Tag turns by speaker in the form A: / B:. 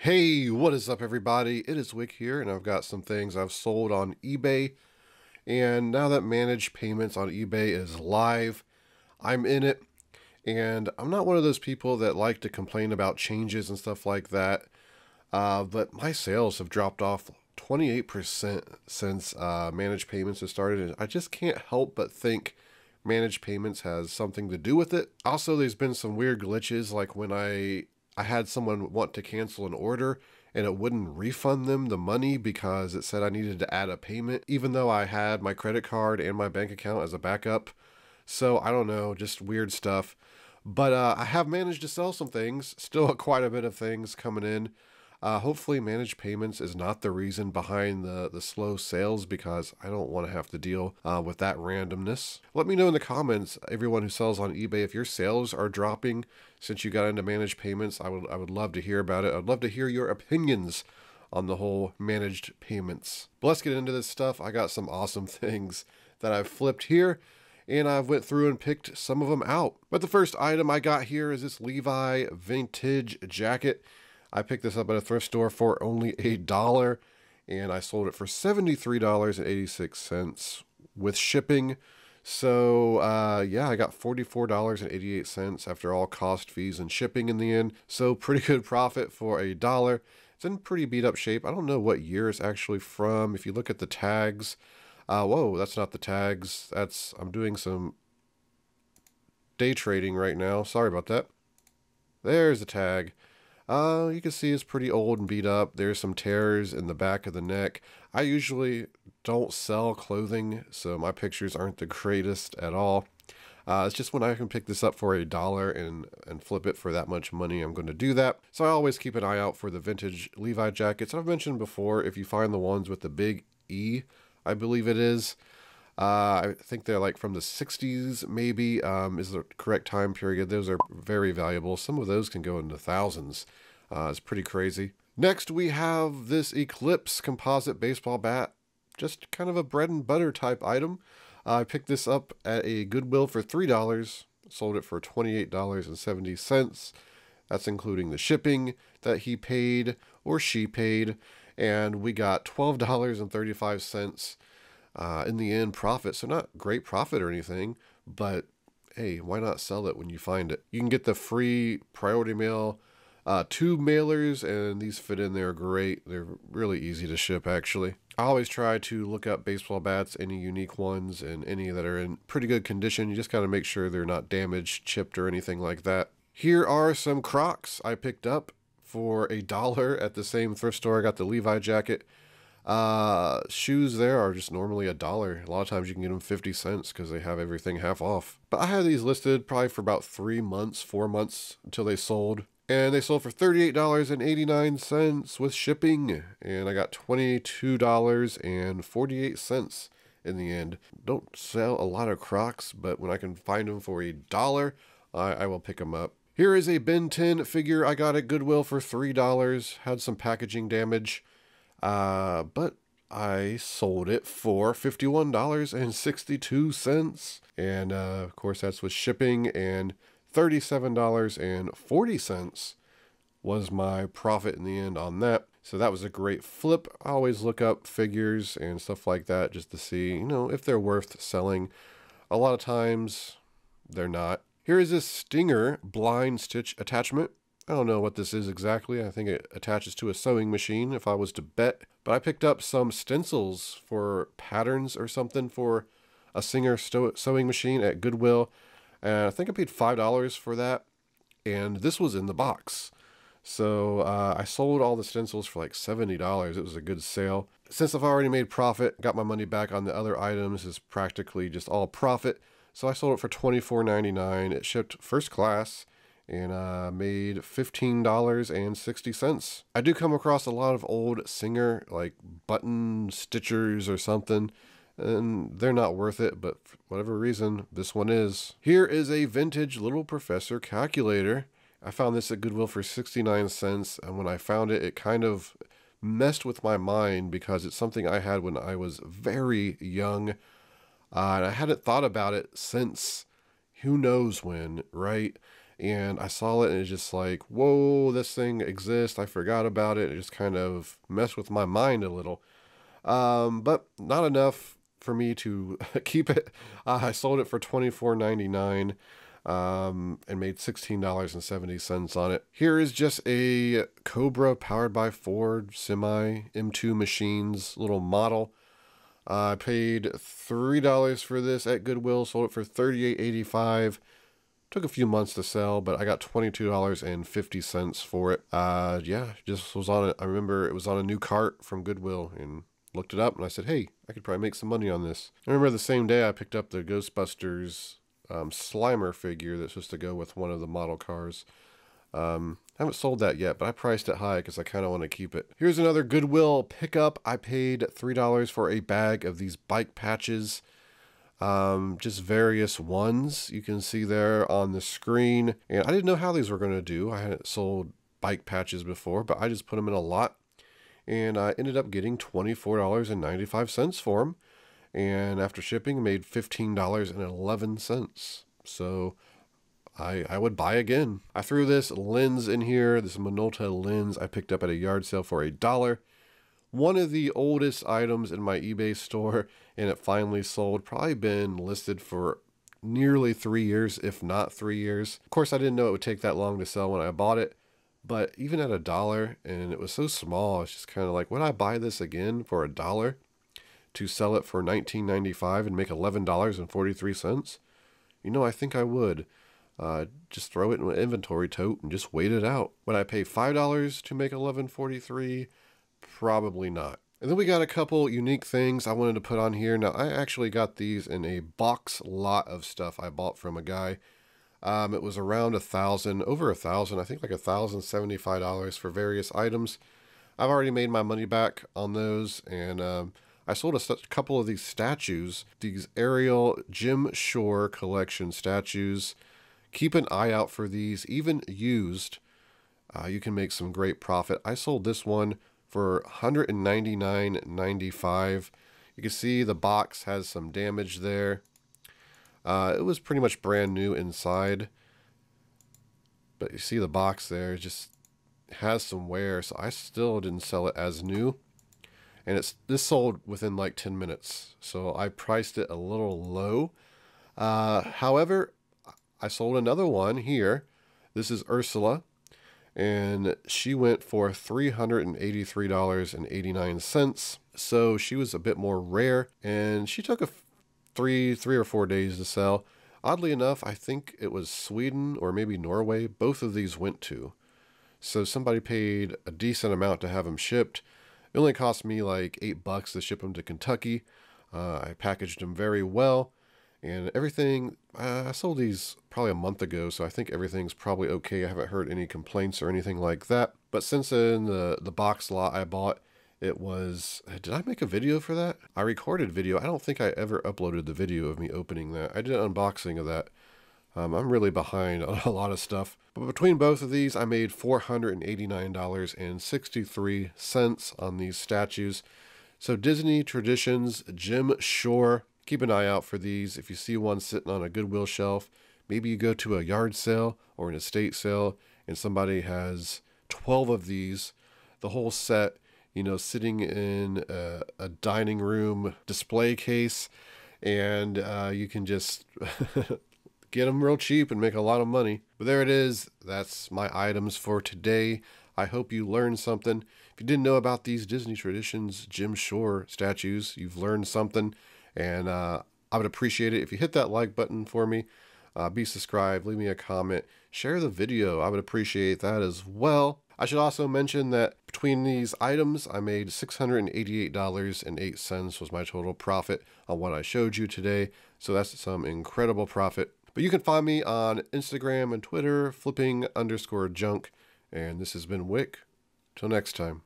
A: Hey, what is up everybody? It is Wick here, and I've got some things I've sold on eBay. And now that managed payments on eBay is live, I'm in it. And I'm not one of those people that like to complain about changes and stuff like that. But my sales have dropped off 28% since managed payments have started. And I just can't help but think managed payments has something to do with it. Also, there's been some weird glitches, like when I had someone want to cancel an order and it wouldn't refund them the money because it said I needed to add a payment, even though I had my credit card and my bank account as a backup. So I don't know, just weird stuff. But I have managed to sell some things, still quite a bit of things coming in. Hopefully managed payments is not the reason behind the slow sales, because I don't want to have to deal with that randomness. Let me know in the comments, everyone who sells on eBay, if your sales are dropping since you got into managed payments. I would love to hear about it. I'd love to hear your opinions on the whole managed payments. But let's get into this stuff. I got some awesome things that I've flipped here, and I've went through and picked some of them out. But the first item I got here is this Levi vintage jacket. I picked this up at a thrift store for only $1, and I sold it for $73.86 with shipping. So yeah, I got $44.88 after all cost, fees, and shipping in the end. So pretty good profit for $1. It's in pretty beat up shape. I don't know what year it's actually from. If you look at the tags, whoa, that's not the tags. I'm doing some day trading right now. Sorry about that. There's the tag. You can see it's pretty old and beat up. There's some tears in the back of the neck. I usually don't sell clothing, so my pictures aren't the greatest at all. It's just when I can pick this up for $1 and flip it for that much money, I'm going to do that. So I always keep an eye out for the vintage Levi jackets. I've mentioned before, if you find the ones with the big E, I believe it is. I think they're like from the 60s, maybe, is the correct time period. Those are very valuable. Some of those can go into thousands. It's pretty crazy. Next, we have this Eclipse composite baseball bat. Just kind of a bread and butter type item. I picked this up at a Goodwill for $3. Sold it for $28.70. That's including the shipping that he paid or she paid. And we got $12.35 in the end profit. So not great profit or anything, but hey, why not sell it when you find it? You can get the free priority mail tube mailers, and these fit in there great. They're really easy to ship, actually. I always try to look up baseball bats, any unique ones, and any that are in pretty good condition. You just got to make sure they're not damaged, chipped, or anything like that. Here are some Crocs I picked up for $1 at the same thrift store I got the Levi jacket. Shoes there are just normally $1. A lot of times you can get them 50 cents because they have everything half off. But I had these listed probably for about 3 months, 4 months until they sold. And they sold for $38.89 with shipping. And I got $22.48 in the end. Don't sell a lot of Crocs, but when I can find them for $1, I will pick them up. Here is a Ben 10 figure I got at Goodwill for $3. Had some packaging damage. But I sold it for $51.62. And, of course, that's with shipping, and $37.40 was my profit in the end on that. So that was a great flip. I always look up figures and stuff like that just to see, you know, if they're worth selling. A lot of times they're not. Here is this Stinger blind stitch attachment. I don't know what this is exactly. I think it attaches to a sewing machine if I was to bet. But I picked up some stencils for patterns or something for a Singer sewing machine at Goodwill. And I think I paid $5 for that. And this was in the box. So I sold all the stencils for like $70. It was a good sale. Since I've already made profit, got my money back on the other items, is practically just all profit. So I sold it for $24.99. It shipped first class. And made $15.60. I do come across a lot of old Singer, like button stitchers or something, and they're not worth it, but for whatever reason, this one is. Here is a vintage Little Professor calculator. I found this at Goodwill for 69 cents, and when I found it, it kind of messed with my mind because it's something I had when I was very young, and I hadn't thought about it since who knows when, right? and I saw it and it's just like, whoa, this thing exists. I forgot about it. It just kind of messed with my mind a little. But not enough for me to keep it. I sold it for $24.99 and made $16.70 on it. Here is just a Cobra powered by Ford semi M2 machines little model. I paid $3 for this at Goodwill, sold it for $38.85. Took a few months to sell, but I got $22.50 for it. Yeah, just was on it. I remember it was on a new cart from Goodwill and looked it up and I said, hey, I could probably make some money on this. I remember the same day I picked up the Ghostbusters Slimer figure that's supposed to go with one of the model cars. I haven't sold that yet, but I priced it high because I kind of want to keep it. Here's another Goodwill pickup. I paid $3 for a bag of these bike patches. Just various ones you can see there on the screen. And I didn't know how these were going to do. I hadn't sold bike patches before, but I just put them in a lot. And I ended up getting $24.95 for them. And after shipping, made $15.11. So I would buy again. I threw this lens in here, this Minolta lens I picked up at a yard sale for $1. One of the oldest items in my eBay store, and it finally sold. Probably been listed for nearly 3 years, if not 3 years. Of course, I didn't know it would take that long to sell when I bought it, but even at $1, and it was so small, it's just kind of like, would I buy this again for $1 to sell it for $19.95 and make $11.43? You know, I think I would. Just throw it in an inventory tote and just wait it out. Would I pay $5 to make $11.43? Probably not. And then we got a couple unique things I wanted to put on here. Now, I actually got these in a box lot of stuff I bought from a guy. It was around over $1,000, I think like $1,075 for various items. I've already made my money back on those, and I sold a couple of these statues, these Ariel Jim Shore collection statues. Keep an eye out for these, even used. You can make some great profit. I sold this one for $199.95. You can see the box has some damage there. It was pretty much brand new inside, but you see the box there, it just has some wear, so I still didn't sell it as new. And this sold within like 10 minutes, so I priced it a little low. However, I sold another one here. This is Ursula, and she went for $383.89. So she was a bit more rare, and she took three or 4 days to sell. Oddly enough, I think it was Sweden or maybe Norway both of these went to. So somebody paid a decent amount to have them shipped. It only cost me like $8 to ship them to Kentucky. I packaged them very well, and everything, I sold these probably a month ago, so I think everything's probably okay. I haven't heard any complaints or anything like that. But since in the box lot I bought, it was, did I make a video for that? I recorded video. I don't think I ever uploaded the video of me opening that. I did an unboxing of that. I'm really behind on a lot of stuff. But between both of these, I made $489.63 on these statues. So Disney Traditions, Jim Shore. Keep an eye out for these. If you see one sitting on a Goodwill shelf, maybe you go to a yard sale or an estate sale and somebody has 12 of these, the whole set, you know, sitting in a dining room display case, and you can just get them real cheap and make a lot of money. But there it is. That's my items for today. I hope you learned something. If you didn't know about these Disney Traditions Jim Shore statues, you've learned something, and I would appreciate it if you hit that like button for me. Be subscribed, leave me a comment, share the video. I would appreciate that as well. I should also mention that between these items, I made $688.08 was my total profit on what I showed you today. So that's some incredible profit. But you can find me on Instagram and Twitter, flipping_junk. And this has been Wick. Till next time.